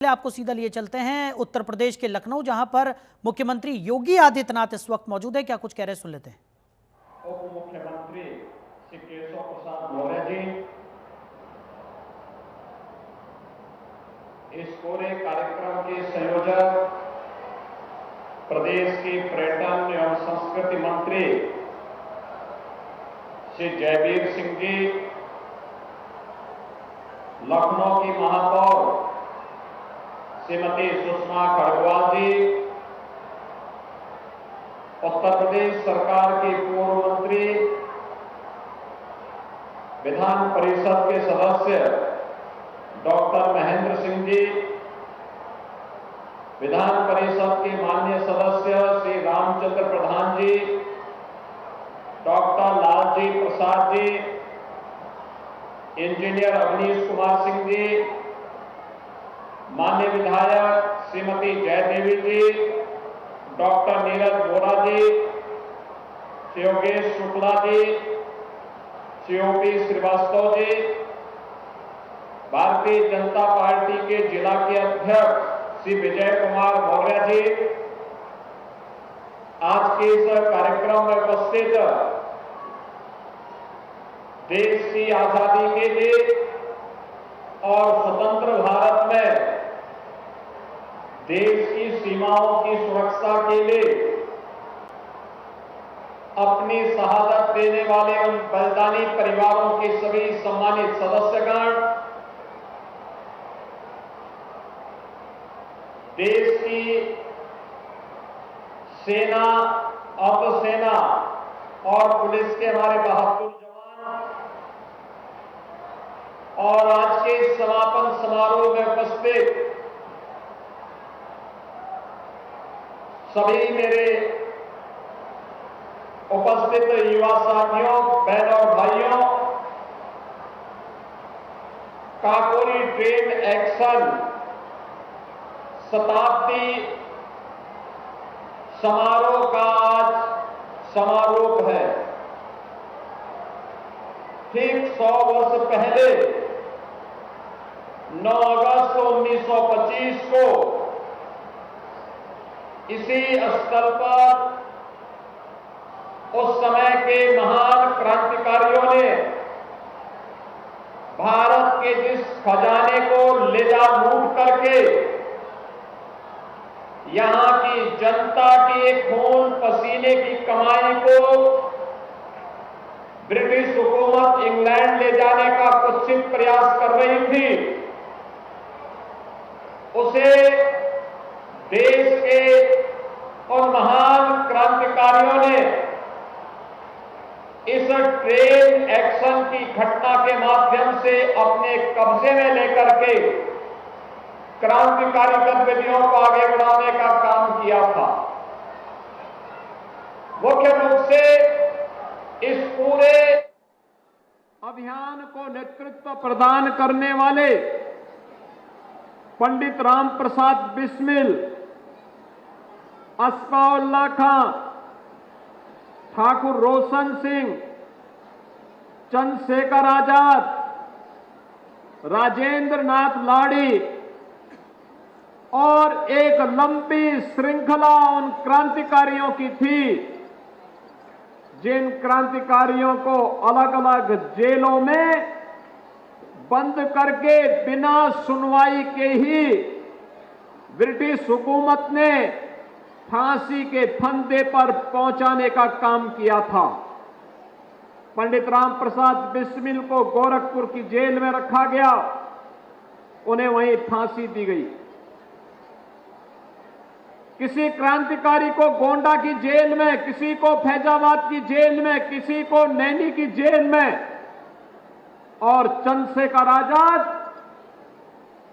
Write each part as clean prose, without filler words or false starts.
आपको सीधा लिए चलते हैं उत्तर प्रदेश के लखनऊ, जहां पर मुख्यमंत्री योगी आदित्यनाथ इस वक्त मौजूद है। क्या कुछ कह रहे हैं, सुन लेते हैं। उप मुख्यमंत्री श्री केशव प्रसाद मौर्य जी इस पूरे कार्यक्रम के संयोजक, प्रदेश के पर्यटन एवं संस्कृति मंत्री श्री जयवीर सिंह जी, लखनऊ की महापौर श्रीमती सुषमा खड़गवाल जी, उत्तर प्रदेश सरकार के पूर्व मंत्री, विधान परिषद के सदस्य डॉक्टर महेंद्र सिंह जी, विधान परिषद के माननीय सदस्य श्री रामचंद्र प्रधान जी, डॉक्टर लालजी प्रसाद जी, इंजीनियर अवनीश कुमार सिंह जी, माननीय विधायक श्रीमती जयदेवी जी, डॉक्टर नीरज बोरा जी, श्री योगेश शुक्ला जी, श्री ओपी श्रीवास्तव जी, भारतीय जनता पार्टी के जिला के अध्यक्ष श्री विजय कुमार मौर्य जी, आज के इस कार्यक्रम में उपस्थित देश की आजादी के लिए और स्वतंत्र भारत में देश की सीमाओं की सुरक्षा के लिए अपनी शहादत देने वाले उन बलिदानी परिवारों के सभी सम्मानित सदस्यगण, देश की सेना, अर्धसेना और पुलिस के हमारे बहादुर जवान और आज के समापन समारोह में उपस्थित सभी मेरे उपस्थित युवा साथियों, बहनों और भाइयों, काकोरी ट्रेन एक्शन शताब्दी समारोह का आज समारोह है। ठीक 100 वर्ष पहले 9 अगस्त 1925 को इसी स्थल पर उस समय के महान क्रांतिकारियों ने भारत के जिस खजाने को ले जा लूट करके यहां की जनता की खून पसीने की कमाई को ब्रिटिश हुकूमत इंग्लैंड ले जाने का कुत्सित प्रयास कर रही थी, उसे देश के उन महान क्रांतिकारियों ने इस ट्रेन एक्शन की घटना के माध्यम से अपने कब्जे में लेकर के क्रांतिकारी गतिविधियों को आगे बढ़ाने का काम किया था। मुख्य रूप से इस पूरे अभियान को नेतृत्व प्रदान करने वाले पंडित राम प्रसाद बिस्मिल, असफाउल्लाह खां, ठाकुर रोशन सिंह, चंद्रशेखर आजाद, राजेंद्र नाथ लाड़ी और एक लंबी श्रृंखला उन क्रांतिकारियों की थी जिन क्रांतिकारियों को अलग अलग जेलों में बंद करके बिना सुनवाई के ही ब्रिटिश हुकूमत ने फांसी के फंदे पर पहुंचाने का काम किया था। पंडित राम प्रसाद बिस्मिल को गोरखपुर की जेल में रखा गया, उन्हें वहीं फांसी दी गई। किसी क्रांतिकारी को गोंडा की जेल में, किसी को फैजाबाद की जेल में, किसी को नैनी की जेल में, और चंद्रशेखर आजाद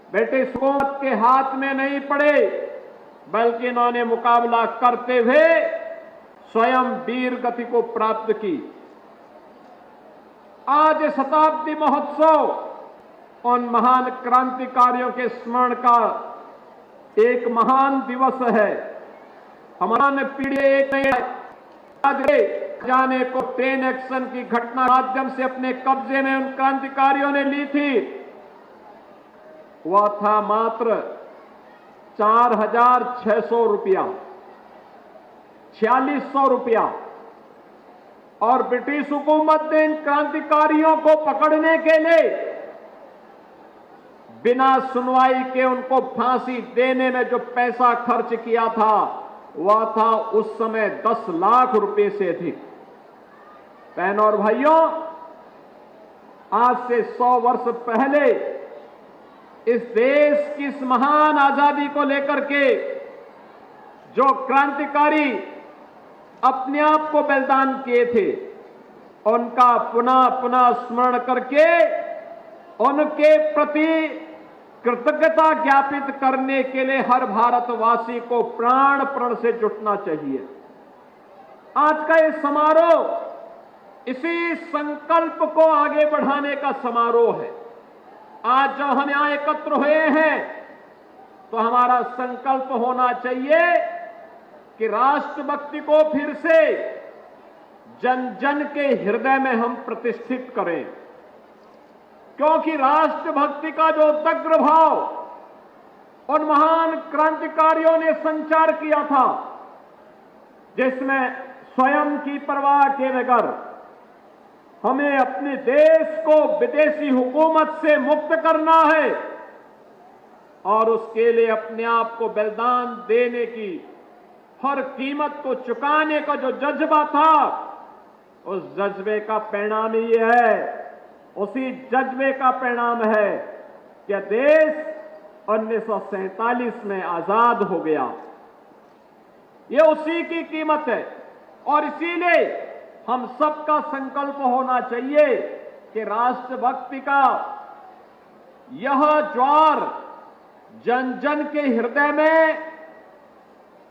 ब्रिटिश हुकूमत के हाथ में नहीं पड़े, बल्कि इन्होंने मुकाबला करते हुए स्वयं वीर गति को प्राप्त की। आज शताब्दी महोत्सव उन महान क्रांतिकारियों के स्मरण का एक महान दिवस है। हमारी पीढ़ी एक नहीं जाने को ट्रेन एक्शन की घटना माध्यम से अपने कब्जे में उन क्रांतिकारियों ने ली थी, वह था मात्र 4,600 रुपया, 4,600 रुपया। और ब्रिटिश हुकूमत ने इन क्रांतिकारियों को पकड़ने के लिए बिना सुनवाई के उनको फांसी देने में जो पैसा खर्च किया था वह था उस समय 10 लाख रुपए से अधिक। बहनों और भाइयों, आज से 100 वर्ष पहले इस देश की इस महान आजादी को लेकर के जो क्रांतिकारी अपने आप को बलिदान किए थे, उनका पुनः पुनः स्मरण करके उनके प्रति कृतज्ञता ज्ञापित करने के लिए हर भारतवासी को प्राण प्रण से जुटना चाहिए। आज का ये समारोह इसी संकल्प को आगे बढ़ाने का समारोह है। आज जब हम यहां एकत्र हुए हैं तो हमारा संकल्प होना चाहिए कि राष्ट्रभक्ति को फिर से जन जन के हृदय में हम प्रतिष्ठित करें, क्योंकि राष्ट्रभक्ति का जो उदग्र भाव उन महान क्रांतिकारियों ने संचार किया था, जिसमें स्वयं की परवाह के बगैर हमें अपने देश को विदेशी हुकूमत से मुक्त करना है और उसके लिए अपने आप को बलिदान देने की, हर कीमत को चुकाने का जो जज्बा था, उस जज्बे का परिणाम ये है, उसी जज्बे का परिणाम है कि देश 1947 में आजाद हो गया। ये उसी की कीमत है और इसीलिए हम सबका संकल्प होना चाहिए कि राष्ट्रभक्ति का यह ज्वार जन जन के हृदय में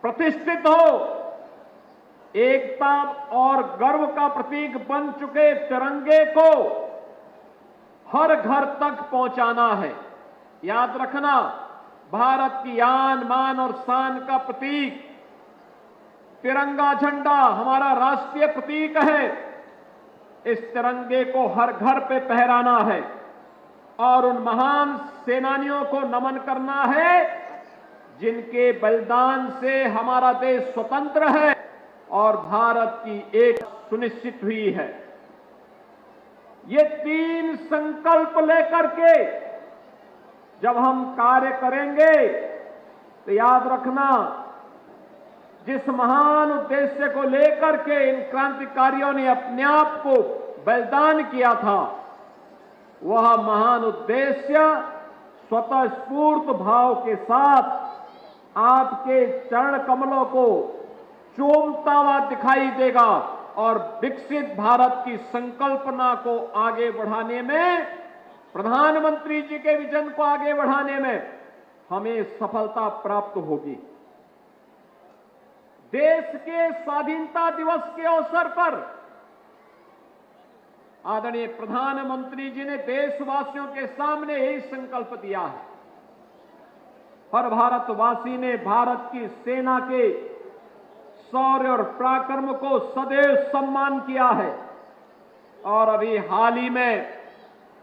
प्रतिष्ठित हो। एकता और गर्व का प्रतीक बन चुके तिरंगे को हर घर तक पहुंचाना है। याद रखना, भारत की आन मान और शान का प्रतीक तिरंगा झंडा हमारा राष्ट्रीय प्रतीक है। इस तिरंगे को हर घर पे फहराना है और उन महान सेनानियों को नमन करना है जिनके बलिदान से हमारा देश स्वतंत्र है और भारत की एक सुनिश्चित हुई है। ये 3 संकल्प लेकर के जब हम कार्य करेंगे तो याद रखना, जिस महान उद्देश्य को लेकर के इन क्रांतिकारियों ने अपने आप को बलिदान किया था, वह महान उद्देश्य स्वतः स्फूर्त भाव के साथ आपके चरण कमलों को चूमता हुआ दिखाई देगा और विकसित भारत की संकल्पना को आगे बढ़ाने में, प्रधानमंत्री जी के विजन को आगे बढ़ाने में हमें सफलता प्राप्त होगी। देश के स्वाधीनता दिवस के अवसर पर आदरणीय प्रधानमंत्री जी ने देशवासियों के सामने यही संकल्प दिया है। हर भारतवासी ने भारत की सेना के शौर्य और पराक्रम को सदैव सम्मान किया है और अभी हाल ही में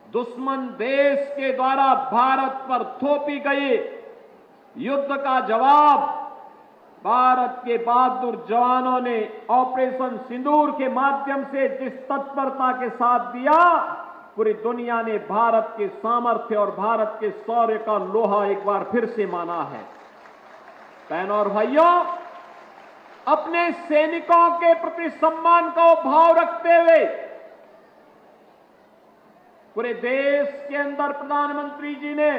दुश्मन देश के द्वारा भारत पर थोपी गई युद्ध का जवाब भारत के बहादुर जवानों ने ऑपरेशन सिंदूर के माध्यम से जिस तत्परता के साथ दिया, पूरी दुनिया ने भारत के सामर्थ्य और भारत के शौर्य का लोहा एक बार फिर से माना है। बहनों और भाइयों, अपने सैनिकों के प्रति सम्मान का भाव रखते हुए पूरे देश के अंदर प्रधानमंत्री जी ने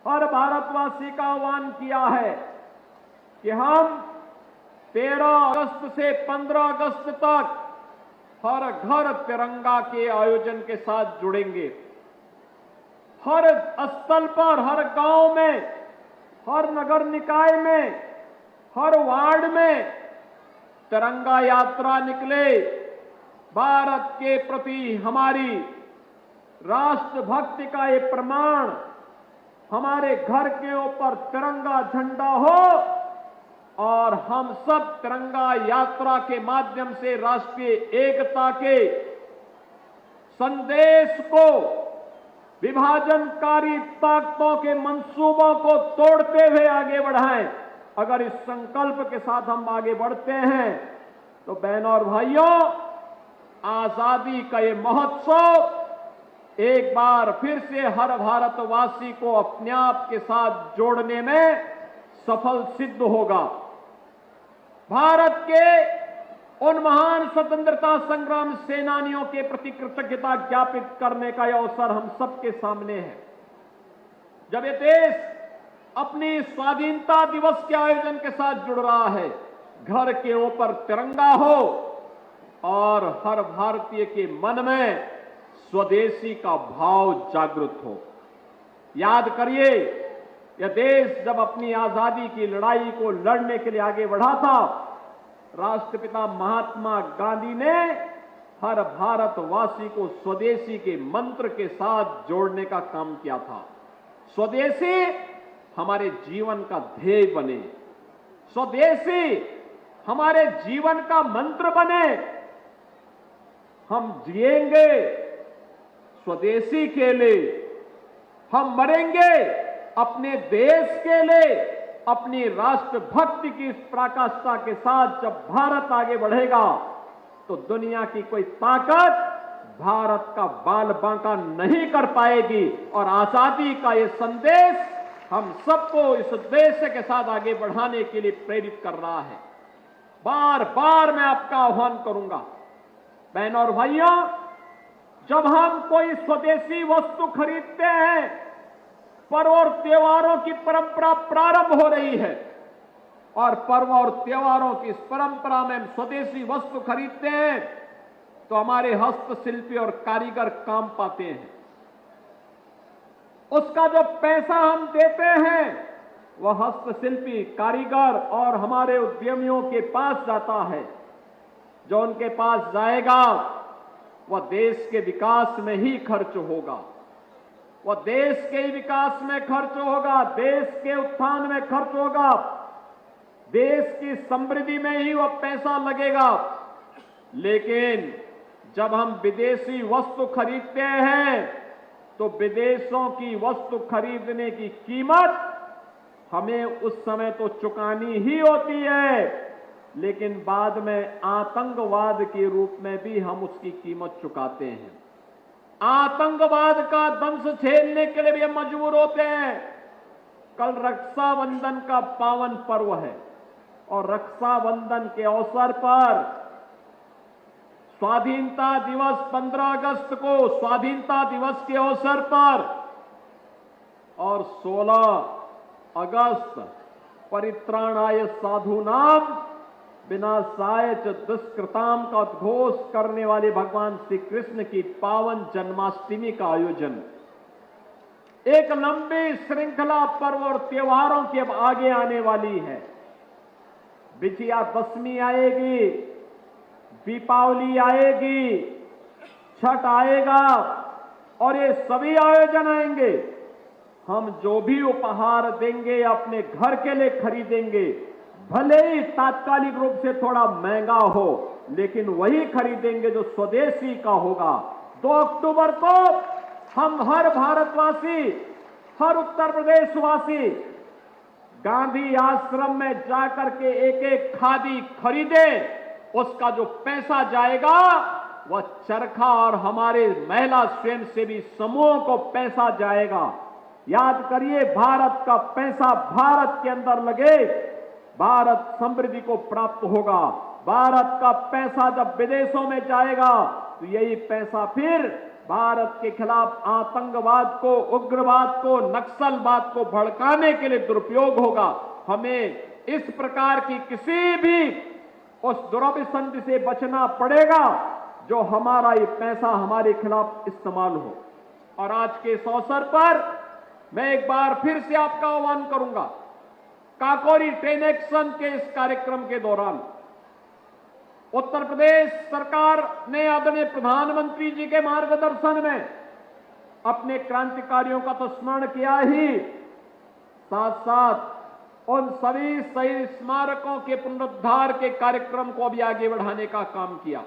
हर भारतवासी का आह्वान किया है कि हम 13 अगस्त से 15 अगस्त तक हर घर तिरंगा के आयोजन के साथ जुड़ेंगे। हर स्थल पर, हर गांव में, हर नगर निकाय में, हर वार्ड में तिरंगा यात्रा निकले। भारत के प्रति हमारी राष्ट्रभक्ति का ये प्रमाण हमारे घर के ऊपर तिरंगा झंडा हो और हम सब तिरंगा यात्रा के माध्यम से राष्ट्रीय एकता के संदेश को विभाजनकारी ताकतों के मंसूबों को तोड़ते हुए आगे बढ़ाएं। अगर इस संकल्प के साथ हम आगे बढ़ते हैं तो बहनों और भाइयों, आजादी का ये महोत्सव एक बार फिर से हर भारतवासी को अपने आप के साथ जोड़ने में सफल सिद्ध होगा। भारत के उन महान स्वतंत्रता संग्राम सेनानियों के प्रति कृतज्ञता ज्ञापित करने का यह अवसर हम सबके सामने है। जब ये देश अपनी स्वाधीनता दिवस के आयोजन के साथ जुड़ रहा है, घर के ऊपर तिरंगा हो और हर भारतीय के मन में स्वदेशी का भाव जागृत हो। याद करिए, यह देश जब अपनी आजादी की लड़ाई को लड़ने के लिए आगे बढ़ा था, राष्ट्रपिता महात्मा गांधी ने हर भारतवासी को स्वदेशी के मंत्र के साथ जोड़ने का काम किया था। स्वदेशी हमारे जीवन का ध्येय बने, स्वदेशी हमारे जीवन का मंत्र बने। हम जिएंगे स्वदेशी के लिए, हम मरेंगे अपने देश के लिए। अपनी राष्ट्रभक्ति की इस पराकाष्ठा के साथ जब भारत आगे बढ़ेगा तो दुनिया की कोई ताकत भारत का बाल बांका नहीं कर पाएगी। और आजादी का ये संदेश हम सबको इस उद्देश्य के साथ आगे बढ़ाने के लिए प्रेरित कर रहा है। बार बार मैं आपका आह्वान करूंगा, बहनों और भाइयों, जब हम कोई स्वदेशी वस्तु खरीदते हैं, पर्व और त्योहारों की परंपरा प्रारंभ हो रही है और पर्व और त्योहारों की इस परंपरा में हम स्वदेशी वस्तु खरीदते हैं तो हमारे हस्तशिल्पी और कारीगर काम पाते हैं। उसका जो पैसा हम देते हैं वह हस्तशिल्पी, कारीगर और हमारे उद्यमियों के पास जाता है। जो उनके पास जाएगा वह देश के विकास में ही खर्च होगा, वह देश के ही विकास में खर्च होगा, देश के उत्थान में खर्च होगा, देश की समृद्धि में ही वह पैसा लगेगा। लेकिन जब हम विदेशी वस्तु खरीदते हैं तो विदेशों की वस्तु खरीदने की कीमत हमें उस समय तो चुकानी ही होती है, लेकिन बाद में आतंकवाद के रूप में भी हम उसकी कीमत चुकाते हैं। आतंकवाद का दंश झेलने के लिए भी हम मजबूर होते हैं। कल रक्षाबंधन का पावन पर्व है और रक्षाबंधन के अवसर पर स्वाधीनता दिवस 15 अगस्त को स्वाधीनता दिवस के अवसर पर और 16 अगस्त परित्राणाय साधूनाम विनाशाय च दुष्कृताम का उद्घोष करने वाले भगवान श्री कृष्ण की पावन जन्माष्टमी का आयोजन। एक लंबी श्रृंखला पर्व और त्योहारों की अब आगे आने वाली है। विजयादशमी आएगी, दीपावली आएगी, छठ आएगा और ये सभी आयोजन आएंगे। हम जो भी उपहार देंगे अपने घर के लिए खरीदेंगे, भले ही तात्कालिक रूप से थोड़ा महंगा हो, लेकिन वही खरीदेंगे जो स्वदेशी का होगा। 2 अक्टूबर को हम हर भारतवासी, हर उत्तर प्रदेशवासी गांधी आश्रम में जाकर के एक एक खादी खरीदे। उसका जो पैसा जाएगा वह चरखा और हमारे महिला स्वयंसेवी समूहों को पैसा जाएगा। याद करिए, भारत का पैसा भारत के अंदर लगे, भारत समृद्धि को प्राप्त होगा। भारत का पैसा जब विदेशों में जाएगा तो यही पैसा फिर भारत के खिलाफ आतंकवाद को, उग्रवाद को, नक्सलवाद को भड़काने के लिए दुरुपयोग होगा। हमें इस प्रकार की किसी भी उस दुराभिसंधि से बचना पड़ेगा जो हमारा ये पैसा हमारे खिलाफ इस्तेमाल हो। और आज के इस अवसर पर मैं एक बार फिर से आपका आह्वान करूंगा, काकोरी ट्रेन एक्शन के इस कार्यक्रम के दौरान उत्तर प्रदेश सरकार ने आदरणीय प्रधानमंत्री जी के मार्गदर्शन में अपने क्रांतिकारियों का तो स्मरण किया ही, साथ साथ उन सभी शहीद स्मारकों के पुनरुद्धार के कार्यक्रम को भी आगे बढ़ाने का काम किया।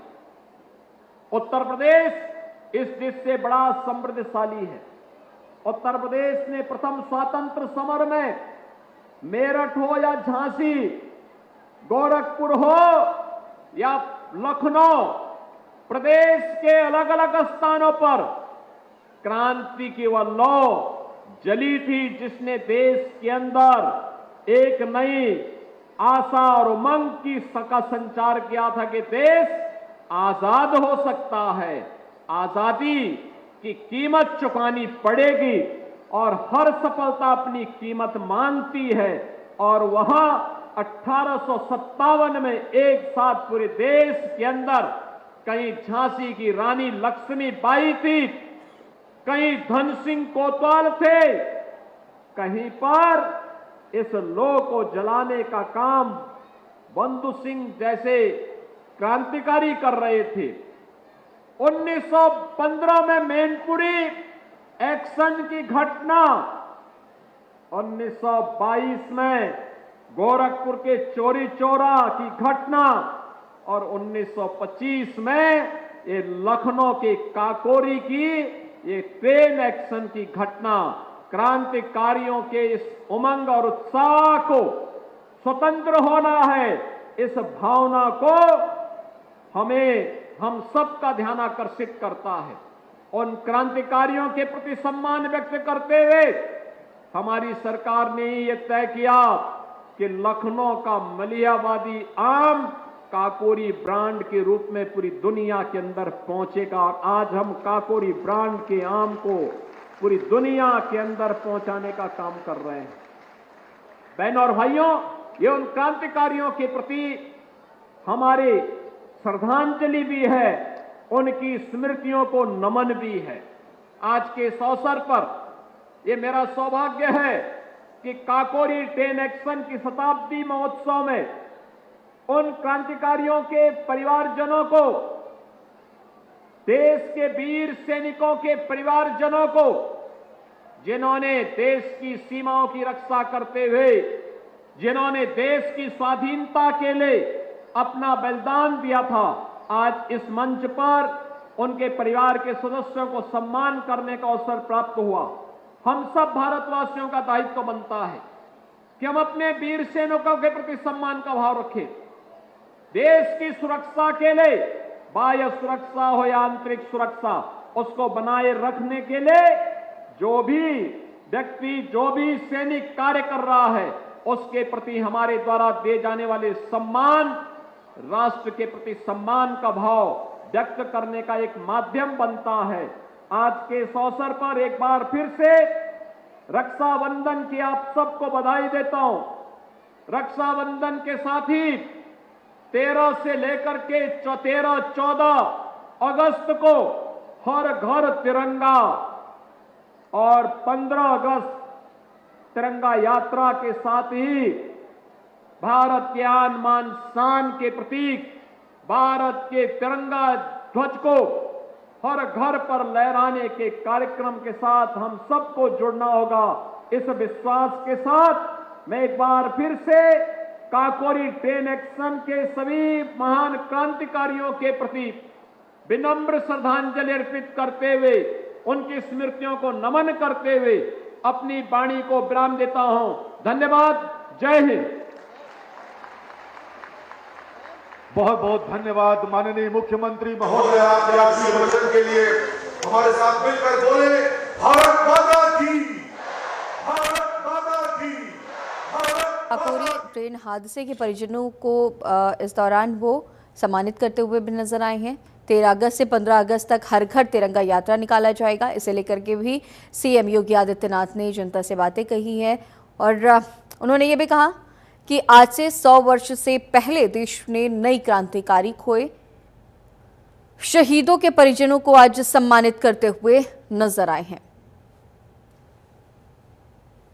उत्तर प्रदेश इस देश से बड़ा समृद्धशाली है। उत्तर प्रदेश ने प्रथम स्वतंत्र समर में मेरठ हो या झांसी, गोरखपुर हो या लखनऊ, प्रदेश के अलग अलग स्थानों पर क्रांति की वह लौ जली थी, जिसने देश के अंदर एक नई आशा और उमंग का संचार किया था कि देश आजाद हो सकता है, आजादी की कीमत चुकानी पड़ेगी और हर सफलता अपनी कीमत मांगती है। और वहां 1857 में एक साथ पूरे देश के अंदर कहीं झांसी की रानी लक्ष्मीबाई थी, कहीं धन सिंह कोतवाल थे, कहीं पर इस लौ को जलाने का काम बंधु सिंह जैसे क्रांतिकारी कर रहे थे। 1915 में मैनपुरी एक्शन की घटना, 1922 में गोरखपुर के चोरी चोरा की घटना और 1925 में ये लखनऊ के काकोरी की ये ट्रेन एक्शन की घटना क्रांतिकारियों के इस उमंग और उत्साह को, स्वतंत्र होना है, इस भावना को हम सबका ध्यान आकर्षित करता है। उन क्रांतिकारियों के प्रति सम्मान व्यक्त करते हुए हमारी सरकार ने यह तय किया कि लखनऊ का मलिहाबादी आम काकोरी ब्रांड के रूप में पूरी दुनिया के अंदर पहुंचेगा। और आज हम काकोरी ब्रांड के आम को पूरी दुनिया के अंदर पहुंचाने का काम कर रहे हैं। बहनों और भाइयों, ये उन क्रांतिकारियों के प्रति हमारी श्रद्धांजलि भी है, उनकी स्मृतियों को नमन भी है। आज के इस अवसर पर यह मेरा सौभाग्य है कि काकोरी ट्रेन एक्शन की शताब्दी महोत्सव में उन क्रांतिकारियों के परिवारजनों को, देश के वीर सैनिकों के परिवारजनों को, जिन्होंने देश की सीमाओं की रक्षा करते हुए, जिन्होंने देश की स्वाधीनता के लिए अपना बलिदान दिया था, आज इस मंच पर उनके परिवार के सदस्यों को सम्मान करने का अवसर प्राप्त हुआ। हम सब भारतवासियों का दायित्व बनता है कि हम अपने वीर सैनिकों के प्रति सम्मान का भाव रखें। देश की सुरक्षा के लिए, बाह्य सुरक्षा हो या आंतरिक सुरक्षा, उसको बनाए रखने के लिए जो भी व्यक्ति, जो भी सैनिक कार्य कर रहा है, उसके प्रति हमारे द्वारा दिए जाने वाले सम्मान राष्ट्र के प्रति सम्मान का भाव व्यक्त करने का एक माध्यम बनता है। आज के इस अवसर पर एक बार फिर से रक्षाबंधन की आप सबको बधाई देता हूं। रक्षाबंधन के साथ ही 13 से लेकर के 13-14 अगस्त को हर घर तिरंगा और 15 अगस्त तिरंगा यात्रा के साथ ही भारत के आन मान शान के प्रतीक भारत के तिरंगा ध्वज को हर घर पर लहराने के कार्यक्रम के साथ हम सबको जुड़ना होगा। इस विश्वास के साथ मैं एक बार फिर से काकोरी ट्रेन एक्शन के सभी महान क्रांतिकारियों के प्रति विनम्र श्रद्धांजलि अर्पित करते हुए, उनकी स्मृतियों को नमन करते हुए अपनी वाणी को विराम देता हूं। धन्यवाद। जय हिंद। बहुत बहुत धन्यवाद माननीय मुख्यमंत्री महोदय, आपके आखिरी वचन के लिए हमारे साथ मिलकर बोले भारत माता की, भारत माता की, भारत। काकोरी ट्रेन हादसे के परिजनों को इस दौरान वो सम्मानित करते हुए भी नजर आए हैं। 13 अगस्त से 15 अगस्त तक हर घर तिरंगा यात्रा निकाला जाएगा। इसे लेकर के भी सीएम योगी आदित्यनाथ ने जनता से बातें कही हैं और उन्होंने ये भी कहा कि आज से 100 वर्ष से पहले देश ने नई क्रांतिकारी खोए। शहीदों के परिजनों को आज सम्मानित करते हुए नजर आए हैं।